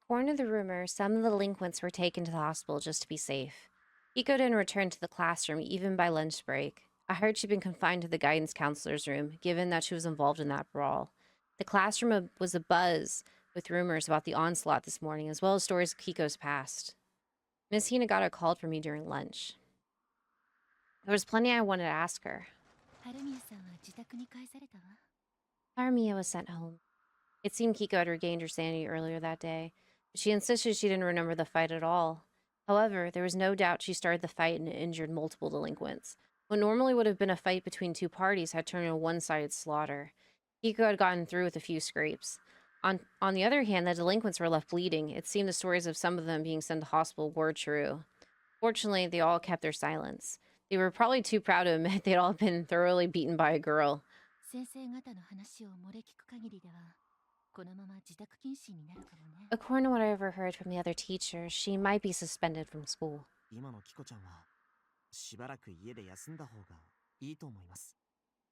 According to the rumor, some of the delinquents were taken to the hospital just to be safe. Miko didn't return to the classroom even by lunch break. I heard she'd been confined to the guidance counselor's room, given that she was involved in that brawl. The classroom was abuzz with rumors about the onslaught this morning, as well as stories of Kiko's past. Miss Hinagata called for me during lunch. There was plenty I wanted to ask her. Harumiya was sent home. It seemed Kiko had regained her sanity earlier that day, but she insisted she didn't remember the fight at all. However, there was no doubt she started the fight and injured multiple delinquents. What normally would have been a fight between two parties had turned into a one-sided slaughter. Kiko had gotten through with a few scrapes. On the other hand, the delinquents were left bleeding. It seemed the stories of some of them being sent to hospital were true. Fortunately, they all kept their silence. They were probably too proud to admit they'd all been thoroughly beaten by a girl. According to what I overheard from the other teachers, she might be suspended from school.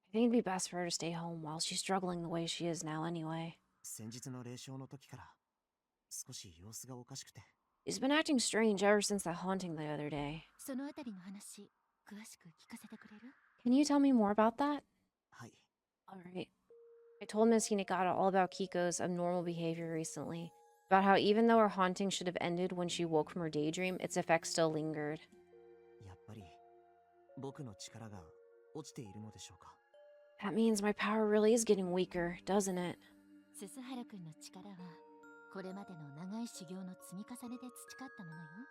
I think it'd be best for her to stay home while she's struggling the way she is now anyway. She's been acting strange ever since that haunting the other day. Can you tell me more about that? Alright. I told Miss Hinagata all about Kiko's abnormal behavior recently, about how even though her haunting should have ended when she woke from her daydream, its effects still lingered. That means my power really is getting weaker, doesn't it?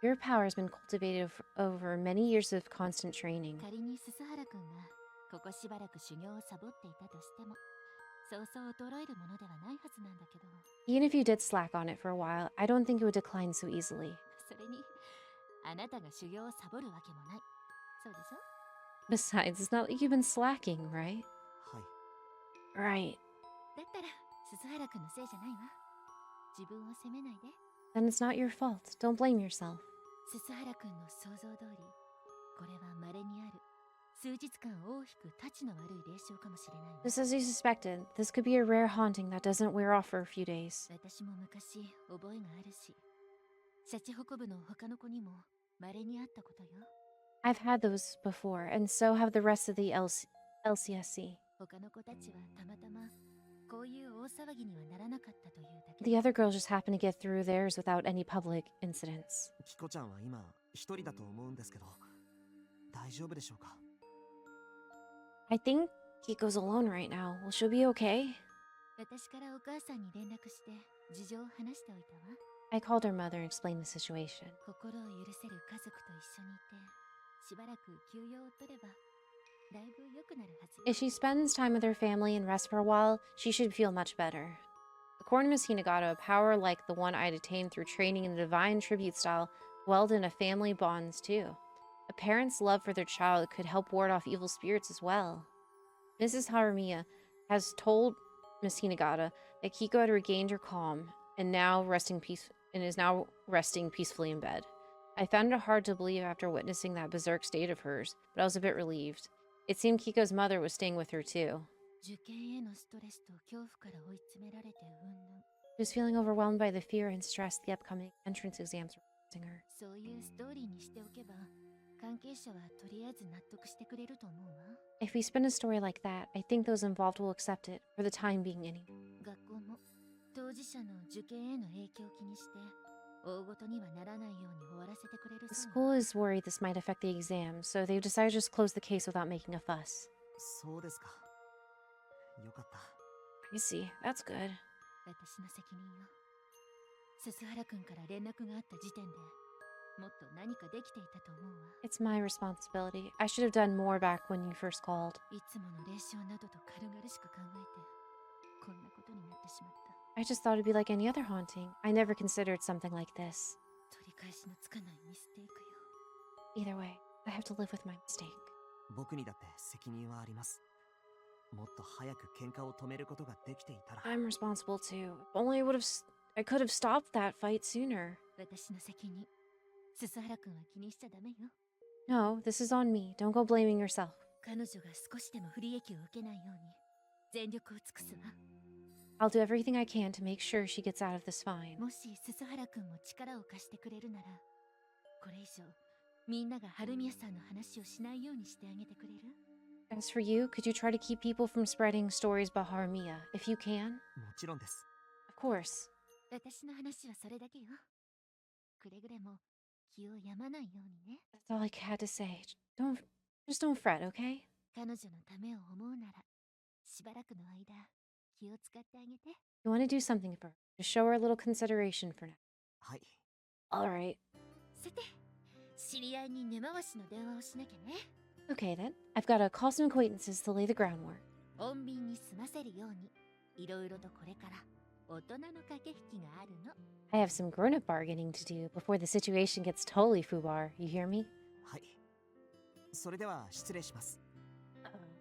Your power has been cultivated over many years of constant training. Even if you did slack on it for a while, I don't think it would decline so easily. Besides, it's not like you've been slacking, right? Right. Then it's not your fault. Don't blame yourself. Just as you suspected, this could be a rare haunting that doesn't wear off for a few days. I've had those before, and so have the rest of the LCSC. The other girls just happened to get through theirs without any public incidents. I think Kiko's alone right now. Will she be okay? I called her mother and explained the situation. If she spends time with her family and rests for a while, she should feel much better. According to Miss Hinagata, a power like the one I'd attained through training in the divine tribute style dwelled in a family bonds too. A parent's love for their child could help ward off evil spirits as well. Mrs. Harumiya has told Miss Hinagata that Kiko had regained her calm and is now resting peacefully in bed. I found it hard to believe after witnessing that berserk state of hers, but I was a bit relieved. It seemed Kiko's mother was staying with her too. She was feeling overwhelmed by the fear and stress the upcoming entrance exams were causing her. If we spin a story like that, I think those involved will accept it, for the time being anyway. The school is worried this might affect the exam, so they've decided to just close the case without making a fuss. I see. That's good. It's my responsibility. I should have done more back when you first called. I just thought it'd be like any other haunting. I never considered something like this. Either way, I have to live with my mistake. I'm responsible too. If only I could have stopped that fight sooner. No, this is on me. Don't go blaming I'll do everything I can to make sure she gets out of this fine. もし鈴原くんも力を貸してくれるなら、これ以上みんなが春宮さんの話をしないようにしてあげてくれる？ As for you, could you try to keep people from spreading stories about Harumiya, if you can? もちろんです。Of course. 私の話はそれだけよ。くれぐれも気を病まないようにね。 That's all I had to say. Just don't fret, okay? 彼女のためを思うなら、しばらくの間気を使ってあげて。 You want to do something for her. Just show her a little consideration for now. はい。 Alright. さて、知り合いに根回しの電話をしなきゃね。 Okay then. I've got to call some acquaintances to lay the groundwork. 穏便に済ませるように、いろいろとこれから大人の駆け引きがあるの。 I have some grown-up bargaining to do before the situation gets totally foobar. You hear me? はい。それでは失礼します。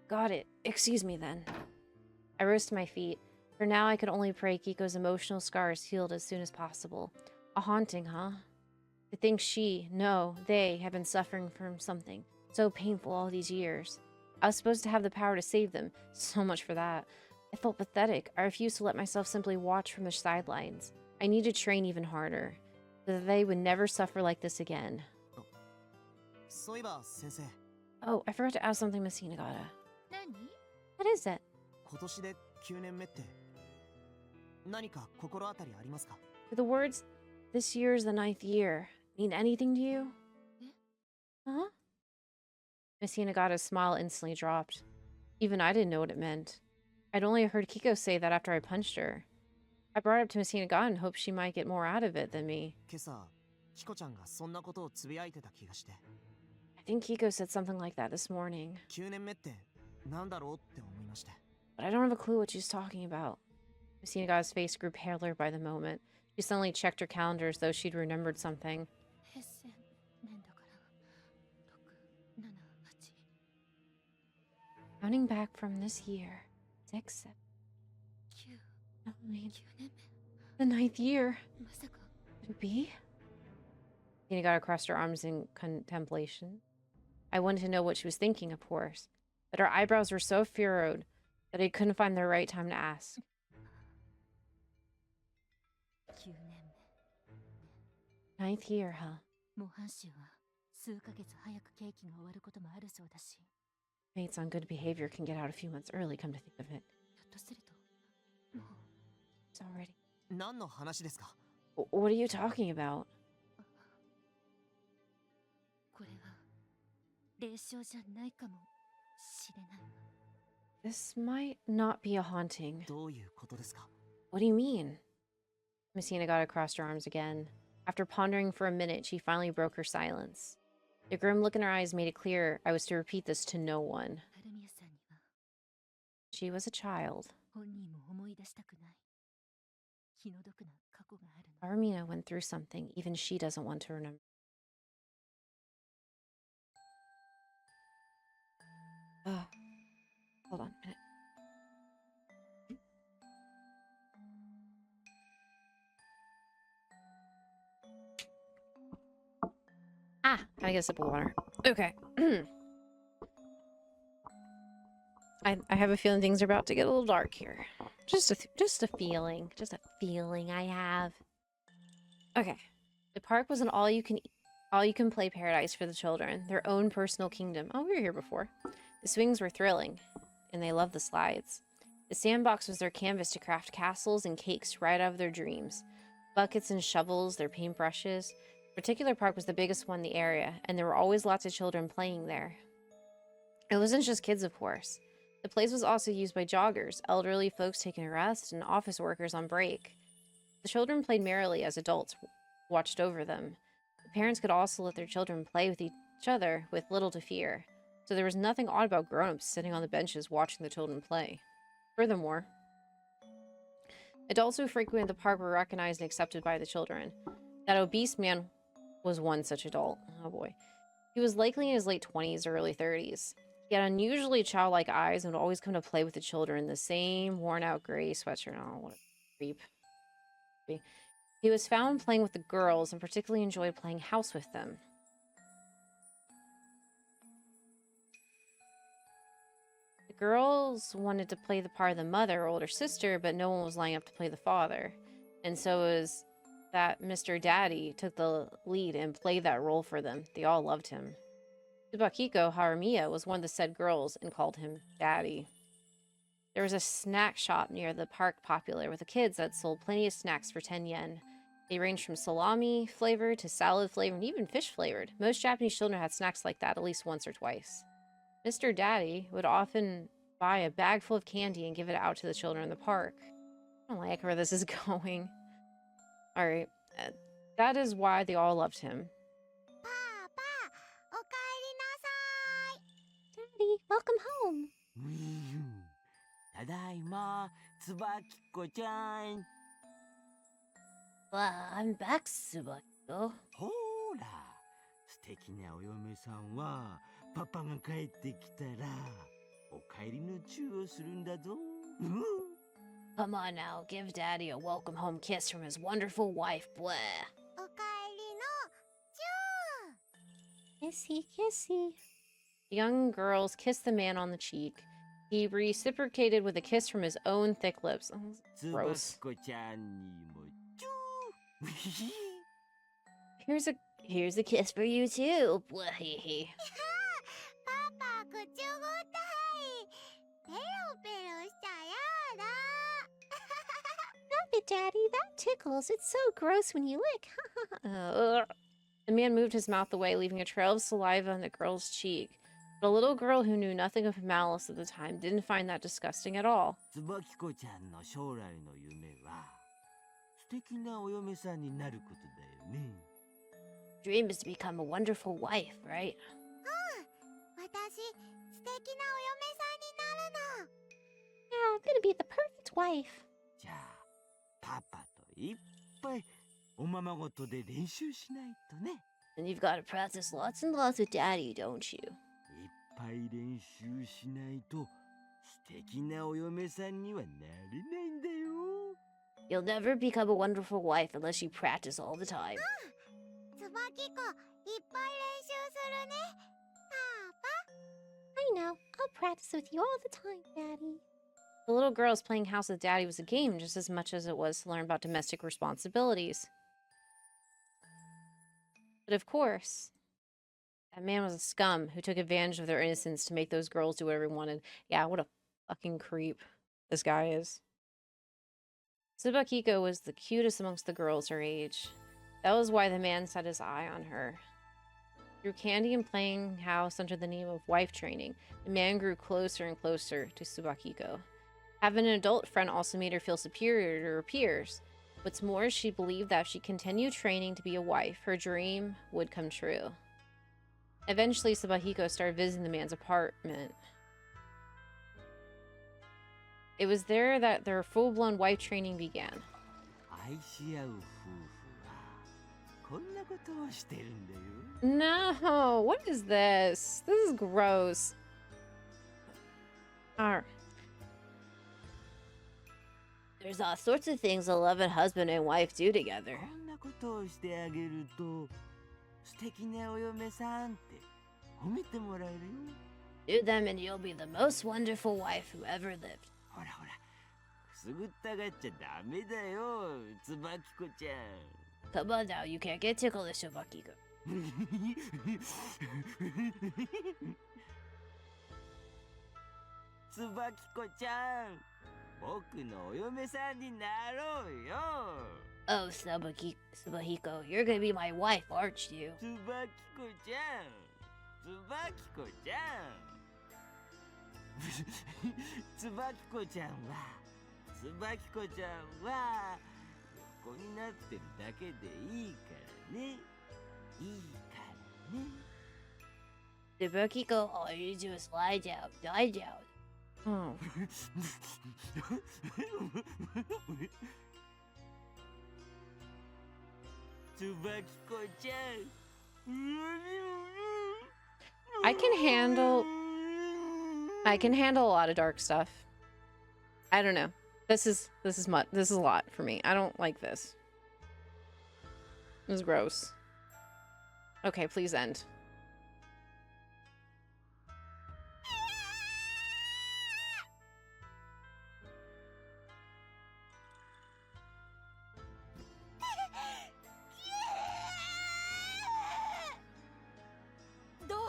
Got it. Excuse me then. I rose to my feet. For now, I could only pray Kiko's emotional scars healed as soon as possible. A haunting, huh? To think they have been suffering from something so painful all these years. I was supposed to have the power to save them. So much for that. I felt pathetic. I refused to let myself simply watch from the sidelines. I need to train even harder, so that they would never suffer like this again. そういえば先生、 Oh, I forgot to ask something, Miss Hinagata. 何？ What is it? 今年で9年目って何か心当たりありますか？ Do the words, "This year's the 9th year," mean anything to you? Huh? Miss Hinagata's smile instantly dropped. Even I didn't know what it meant. I'd only heard Kiko say that after I punched her. I brought it up to Miss Hinagata in hopes she might get more out of it than me. 今朝、キコちゃんがそんなことをつぶやいてた気がして。 I think Kiko said something like that this morning, 9年目ってなんだろうって思いまして。 but I don't have a clue what she's talking about. Miss Hinagata's face grew paler by the moment. She suddenly checked her calendar as though she'd remembered something. 平成年だから6、7、8。 Counting back from this year, 6, 9 7, 9年 the 9th year. 目。まさか。 Could it be? Hinagata crossed her arms in contemplation. I wanted to know what she was thinking, of course, but her eyebrows were so furrowed that I couldn't find the right time to ask. 9年 9th year, huh? 目。模範囚は数ヶ月早く刑期が終わることもあるそうだし、 Mates on good behavior can get out a few months early, come to think of it. ひょっとするともう It's already. 何の話ですか？ What are you talking about? これは霊障じゃないかもしれない。 This might not be a haunting. どういうことですか？ What do you mean? Miss Hinagata crossed her arms again. After pondering for a minute, she finally broke her silence. The grim look in her eyes made it clear I was to repeat this to no one. 春宮さんには She was a child. 本人も思い出したくない気の毒な過去があるの。 Harumiya went through something even she doesn't want to remember. Hold on a minute. Gotta get a sip of water. Okay. I have a feeling things are about to get a little dark here. Just a feeling. Just a feeling I have. Okay. The park was an all-you-can play paradise for the children. Their own personal kingdom. Oh, we were here before. The swings were thrilling, and they loved the slides. The sandbox was their canvas to craft castles and cakes right out of their dreams. Buckets and shovels, their paintbrushes. The particular park was the biggest one in the area, and there were always lots of children playing there. It wasn't just kids, of course. The place was also used by joggers, elderly folks taking a rest, and office workers on break. The children played merrily as adults watched over them. The parents could also let their children play with each other with little to fear, so there was nothing odd about grown-ups sitting on the benches watching the children play. Furthermore, adults who frequented the park were recognized and accepted by the children. That obese man was one such adult. Oh boy. He was likely in his late 20s or early 30s. He had unusually childlike eyes and would always come to play with the children in the same worn-out gray sweatshirt. Oh, what a creep. He was found playing with the girls and particularly enjoyed playing house with them. The girls wanted to play the part of the mother or older sister, but no one was lining up to play the father. And so it was that Mr. Daddy took the lead and played that role for them. They all loved him. Tsubakiko Harumiya was one of the said girls and called him Daddy. There was a snack shop near the park popular with the kids that sold plenty of snacks for 10 yen. They ranged from salami flavored to salad flavored and even fish flavored. Most Japanese children had snacks like that at least once or twice. Mr. Daddy would often buy a bag full of candy and give it out to the children in the park. I don't like where this is going. Alright, that is why they all loved him. Daddy, welcome home. Tadaima, Tsubakiko-chan. Well, I'm back, Tsubakiko. ほーら、素敵なお嫁さんはパパが帰ってきたらお帰りのチューをするんだぞ。Come on now, give Daddy a welcome home kiss from his wonderful wife, Blair. おかえりのチュー Kissy, kissy. The young girls kissed the man on the cheek. He reciprocated with a kiss from his own thick lips. Oh, gross. Tsubakiko-chan にもチュー。Here's a kiss for you too, Blair. パパ口ごたいペロペロしたやだ Stop it, Daddy. That tickles. It's so gross when you lick. Ugh. The man moved his mouth away, leaving a trail of saliva on the girl's cheek. But a little girl who knew nothing of malice at the time didn't find that disgusting at all. Tsubakiko-chan の将来の夢は素敵なお嫁さんになることだよね。Dream is to become a wonderful wife, right? 私素敵なお嫁さんになるの Yeah, I'm gonna be the perfect wife. じゃあパパといっぱいおままごとで練習しないとね。 And you've got to practice lots and lots with Daddy, don't you? いっぱい練習しないと素敵なお嫁さんにはなれないんだよ。 You'll never become a wonderful wife unless you practice all the time. つばきこいっぱい練習するねパ I know. I'll practice with you all the time, Daddy. The little girls playing house with Daddy was a game just as much as it was to learn about domestic responsibilities. But of course, that man was a scum who took advantage of their innocence to make those girls do whatever he wanted. Yeah, what a fucking creep this guy is. Tsubakiko was the cutest amongst the girls her age. That was why the man set his eye on her. Through candy and playing house under the name of wife training, the man grew closer and closer to Tsubakiko. Having an adult friend also made her feel superior to her peers. What's more, she believed that if she continued training to be a wife, her dream would come true. Eventually, Tsubakiko started visiting the man's apartment. It was there that their full-blown wife training began. 愛し合う夫婦はこんなことをしてるんだよ。 No, what is this? This is gross. Alright. There's all sorts of things a loving husband and wife do together. こんなことをしてあげると素敵なお嫁さんって褒めてもらえるよ。 Do them and you'll be the most wonderful wife who ever lived. ほらほら、くすぐったがっちゃダメだよ、つばきこちゃん。 Come on now, you can't get tickled, Tsubakiko. つばきこちゃん、僕のお嫁さんになろうよ。 Oh, Tsubakiko, you're gonna be my wife, aren't you? つばきこちゃん、つばきこちゃん。つばきこちゃんは、つばきこちゃんは横になってるだけでいいからね。いいからね。 Tsubakiko, all you do is lie down, die down. Oh. つばきこちゃん。 I can handle a lot of dark stuff. I don't know. This is a lot for me. I don't like this. This is gross. Okay, please end.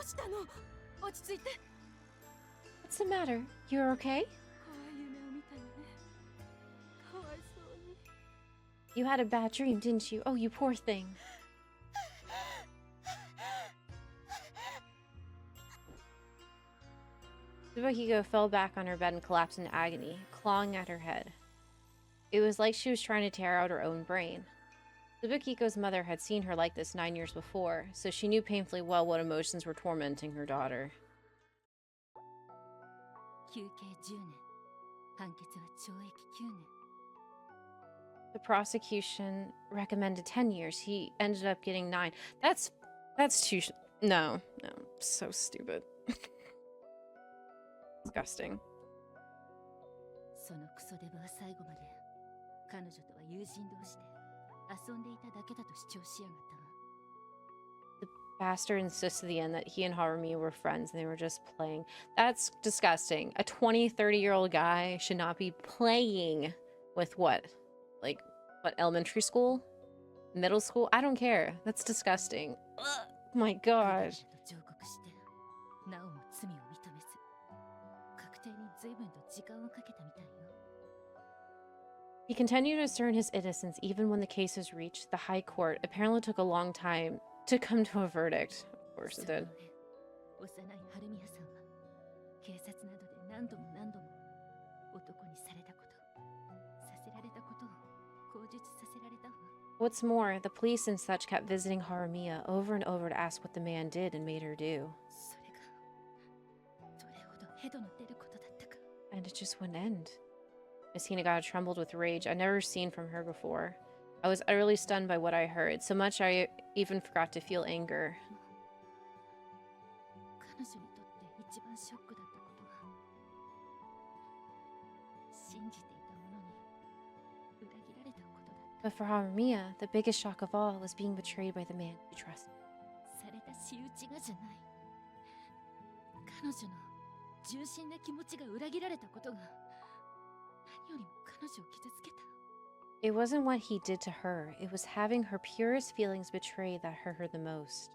うしたの？落ち着いて。 What's the matter? You're okay? 怖い夢を見たのね。かわいそうに。 You had a bad dream, didn't you? Oh, you poor thing. Tsubakiko fell back on her bed and collapsed in agony, clawing at her head. It was like she was trying to tear out her own brain. Tsubakiko's mother had seen her like this 9 years before, so she knew painfully well what emotions were tormenting her daughter. 休刑10年。判決は懲役9年。 The prosecution recommended 10 years. He ended up getting 9. That's too no, so stupid. Disgusting. そのクソデブは最後まで彼女とは友人同士で遊んでいただけだと主張しやがったわ。 The bastard insists to the end that he and Harumiya were friends and they were just playing. That's disgusting. A 20, 30-year-old guy should not be playing with what? Like, what, elementary school? Middle school? I don't care. That's disgusting. Ugh, my gosh. 上告してなおも罪を認めず確定に随分と時間をかけたみたいよ。 He continued to assert his innocence even when the case was reached. The High Court apparently took a long time to come to a verdict. Of course it did. 幼い春宮さんは警察などで何度も男にされたことさせられたことを口述させられたわ。 What's more, the police and such kept visiting Harumiya over and over to ask what the man did and made her do. それがどれほどヘドの出ることだったか。 And it just wouldn't end. Miss Hinagata trembled with rage I'd never seen from her before. I was utterly stunned by what I heard, so much I even forgot to feel anger. 彼女にとって一番ショックだったことは信じていたものに裏切られたことだった。 But for Harumiya, the biggest shock of all was being betrayed by the man she trusted. された仕打ちがじゃない。彼女の純真な気持ちが裏切られたことが何よりも彼女を傷つけた。 It wasn't what he did to her, it was having her purest feelings betrayed that hurt her the most.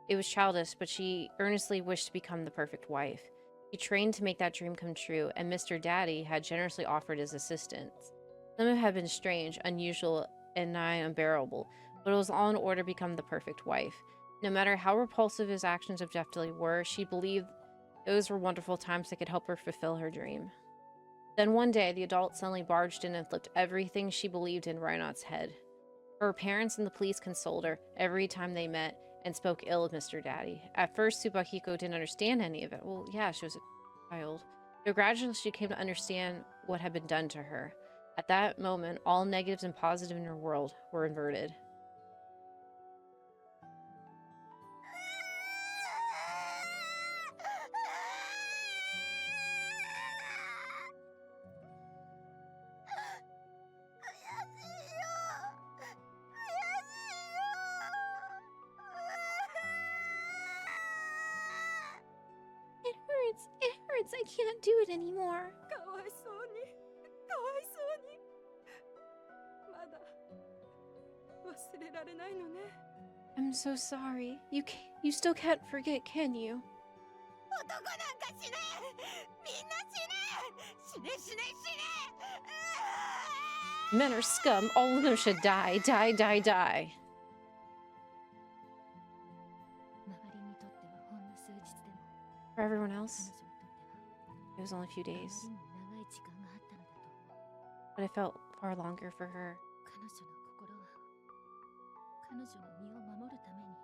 It was childish, but she earnestly wished to become the perfect wife. She trained to make that dream come true, and Mr. Daddy had generously offered his assistance. Some of it had been strange, unusual, and nigh unbearable, but it was all in order to become the perfect wife. No matter how repulsive his actions objectively were, she believed those were wonderful times that could help her fulfill her dream. Then one day, the adult suddenly barged in and flipped everything she believed in right on its head. Her parents and the police consoled her every time they met and spoke ill of Mr. Daddy. At first, Tsubakiko didn't understand any of it. Well, yeah, she was a child. But gradually, she came to understand what had been done to her. At that moment, all negatives and positives in her world were inverted. It hurts. I can't do it anymore. かわいそうに、かわいそうに。まだ忘れられないのね。 I'm so sorry. You still can't forget, can you? 男なんか死ね。みんな死ね。死ね死ね死ね。 Men are scum. All of them should die. Die, die, die. 周りにとってはほんの数日でも For everyone 彼女に else, とっては it was only a few あまり days. に長い時間があったのだと思う。 But I felt far longer for her. 彼女の心は彼女の身を守るために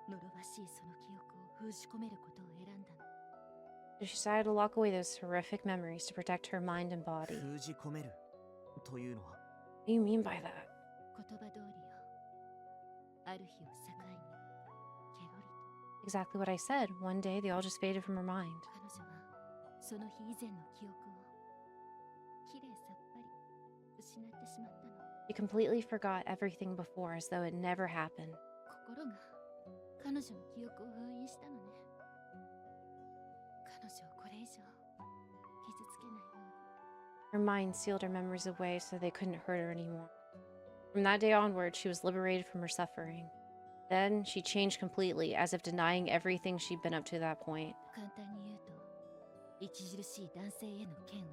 呪わしいその記憶を封じ込めることを選んだの。 So she decided to lock away those horrific memories to protect her mind and body. 封じ込めるというのは What do you mean by that? 言葉通りよ。ある日を境にケロリと Exactly what I said. One day, they all just faded from her mind. 彼女はその日以前の記憶をきれいさっぱり失ってしまったの。 She completely forgot everything before as though it never happened. 心が彼女の記憶を封印したのね。彼女をこれ以上傷つけないように。 Her mind sealed her memories away so they couldn't hurt her anymore. From that day onward, she was liberated from her suffering. Then she changed completely, as if denying everything she'd been up to that point. 簡単に言うと、著しい男性への嫌悪、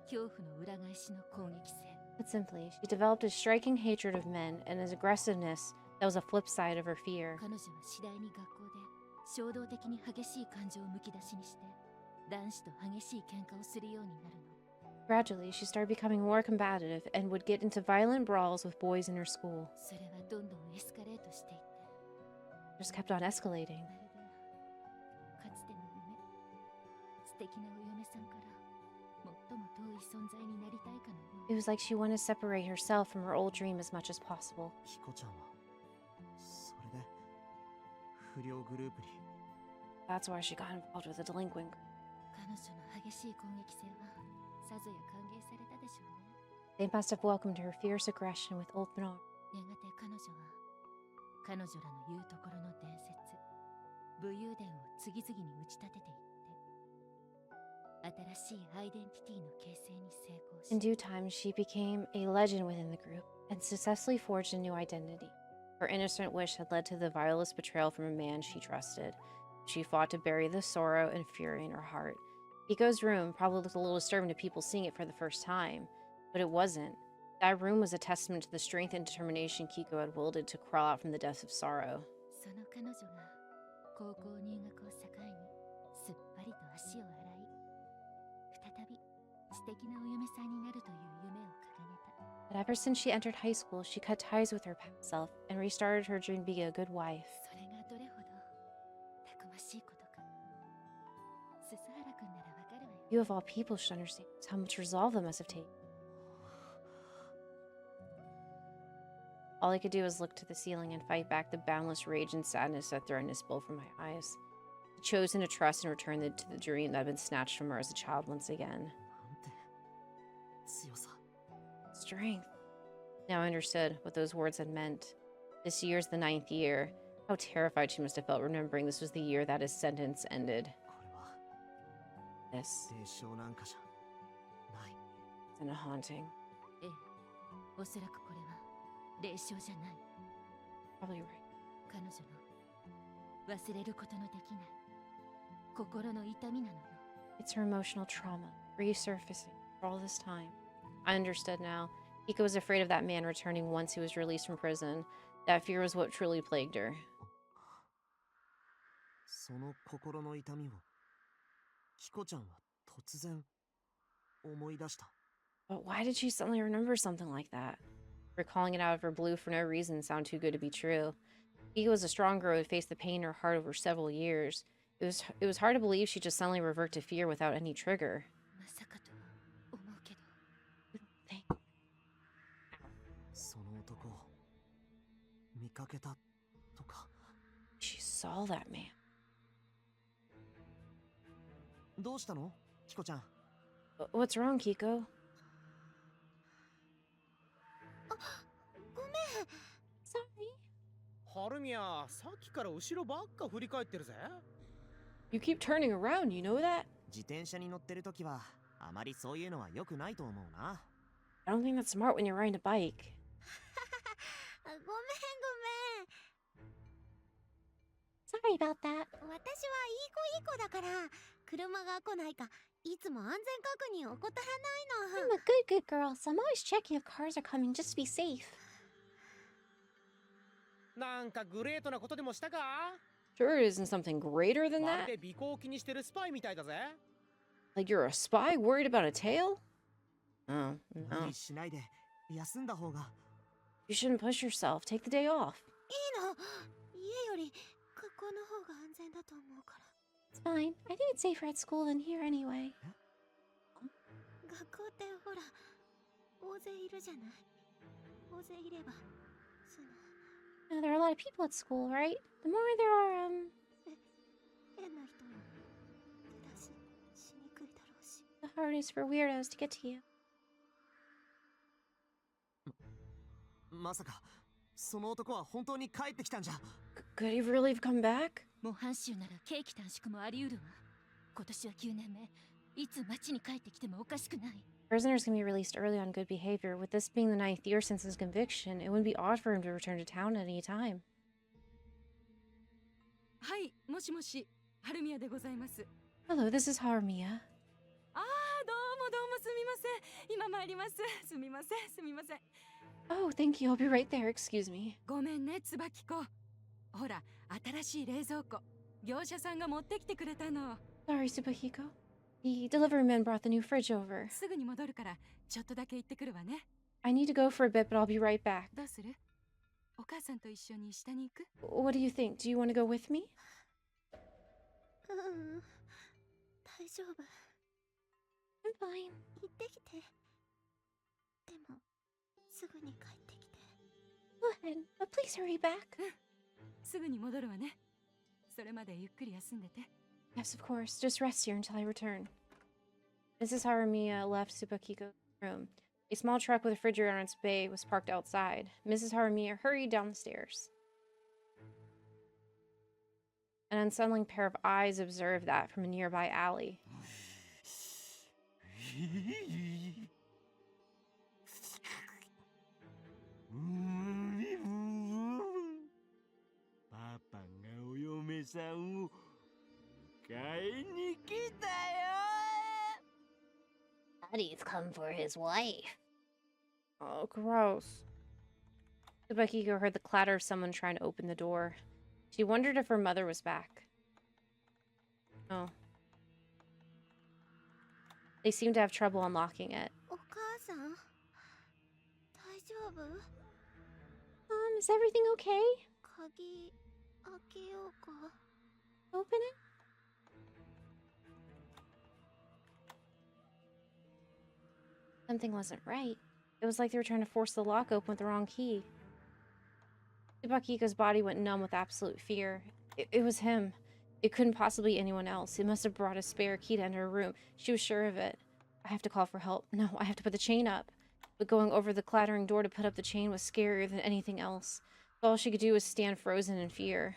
恐怖の裏返しの攻撃性。Put simply, she developed a striking hatred of men and an aggressiveness that was a flip side of her fear. 彼女は次第に学校で衝動的に激しい感情をむき出しにして、男子と激しい喧嘩をするようになるの。Gradually, she started becoming more combative and would get into violent brawls with boys in her school. それはどんどんエスカレートしていって、 Just kept on escalating. まるでかつての夢、素敵なお嫁さんから最も遠い存在になりたいかのよう It に。 was like she wanted to separate herself from her old dream as much as possible. ヒコちゃんはそれで不良グループに。 That's why she got involved with a delinquent group. 彼女の激しい攻撃性はさぞや歓迎されたでしょうね。 They must have welcomed her fierce aggression with open arms. やがて彼女は彼女らの言うところの伝説、武勇伝を次々に打ち立てていって、新しいアイデンティティの形成に成功 In し、 due time, she became a legend within the group and successfully forged a new identity. Her innocent wish had led to the vilest betrayal from a man she trusted. She fought to bury the sorrow and fury in her heart. Hiko's room probably looked a little disturbing to people seeing it for the first time, but it wasn't. That room was a testament to the strength and determination Kiko had wielded to crawl out from the depths of sorrow. その彼女が高校入学を境にすっぱりと足を洗い、再び素敵なお嫁さんになるという夢を掲げた。 But ever since she entered high school, she cut ties with her past self and restarted her dream to be a good wife. それがどれほどたくましいことか、ススハラ君ならわかるわよ。 You of all people should understand how much resolve that must have taken. All I could do was look to the ceiling and fight back the boundless rage and sadness that threatened to spill from my eyes. I'd chosen to trust and return to the dream that had been snatched from her as a child once again. なんて強さ。 Strength. Now I understood what those words had meant. This year's the 9th year. How terrified she must have felt remembering this was the year that his sentence ended. これは This 霊障なんかじゃない。 isn't a haunting. ええ、おそらくこれは霊障じゃない。 Probably right. 彼女の忘れることのできない心の痛みなのよ。 It's her emotional trauma, resurfacing for all this time. I understood now. Hiko was afraid of that man returning once he was released from prison. That fear was what truly plagued her. その心の痛みをヒコちゃんは突然思い出した。 But why did she suddenly remember something like that? Recalling it out of her blue for no reason sounded too good to be true. Hiko was a strong girl who had faced the pain in her heart over several years. It was hard to believe she just suddenly revert to fear without any trigger. まさかとは思うけど、 Thank その男を見かけたとか。 She saw that man. どうしたのヒコちゃん。 What's wrong, Kiko? ごめん。 Sorry. ハルミヤ、さっきから後ろばっか振り返ってるぜ。 You keep turning around, you know that? 自転車に乗ってるときはあまりそういうのは良くないと思うな。 I don't think that's smart when you're riding a bike. ごめんごめん。 Sorry about that. 私はいい子いい子だから、車が来ないかいつも安全確認を怠らない I'm の。 a good girl, so I'm always checking if cars are coming just to be safe. なんかグレートなことでもしたか？ Sure it isn't something greater than まる that? で尾行を気にしてるスパイみたいだぜ。 Like you're a spy worried about a tail? Oh, 無 no. 理しないで休んだ方が。 You shouldn't push yourself. Take the day off. いいの。家より学校の方が安全だと思うから。 It's fine. I think it's safer at school than here anyway. 学校ってほら、大勢いるじゃない。大勢いれば、その Now, there are a lot of people at school, right? The more there are, 変な人も出だししにくいだろうし。 the harder it is for weirdos to get to you. まさかその男は本当に帰ってきたんじゃ。 Could he really have come back? 模範囚なら刑期短縮もあり得るわ。今年は9年目、いつ町に帰ってきてもおかしくない。 Prisoners can be released early on good behavior. With this being the 9th year since his conviction, it wouldn't be odd for him to return to town at any time. はい、もしもし、春宮でございます。 Hello, this is Harumiya. ああ、どうもどうもすみません。今参ります。すみません、すみません。 Oh, thank you. I'll be right there. Excuse me. ごめんね、椿子。ほら、新しい冷蔵庫。業者さんが持ってきてくれたの。 Sorry, Tsubakiko. The delivery man brought the new fridge over. すぐに戻るから、ちょっとだけ行ってくるわね。 I need to go for a bit, but I'll be right back. どうする？お母さんと一緒に下に行く？ What do you think? Do you want to go with me? 大丈夫。 I'm fine. 行ってきて。でも、すぐに帰ってきて。 Go ahead, but please hurry back. すぐに戻るわね。それまでゆっくり休んでて。 Yes, of course. Just rest here until I return. Mrs. Harumiya left Tsubakiko's room. A small truck with a refrigerator on its bay was parked outside. Mrs. Harumiya hurried down the stairs. An unsettling pair of eyes observed that from a nearby alley. パパがお嫁さんを迎えに来たよ。 Daddy's come for his wife. Oh, gross. Tsubakiko heard the clatter of someone trying to open the door. She wondered if her mother was back. Oh. They seemed to have trouble unlocking it. お母さん、大丈夫？ Is everything okay? 鍵開けようか。 Open it? Something wasn't right. It was like they were trying to force the lock open with the wrong key. Tsubakiko's body went numb with absolute fear. It was him. It couldn't possibly be anyone else. It must have brought a spare key to enter her room. She was sure of it. I have to call for help. No, I have to put the chain up. But going over the clattering door to put up the chain was scarier than anything else. All she could do was stand frozen in fear.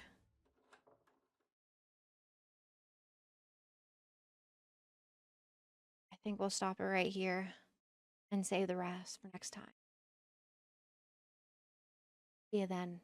I think we'll stop it right here and save the rest for next time. See you then.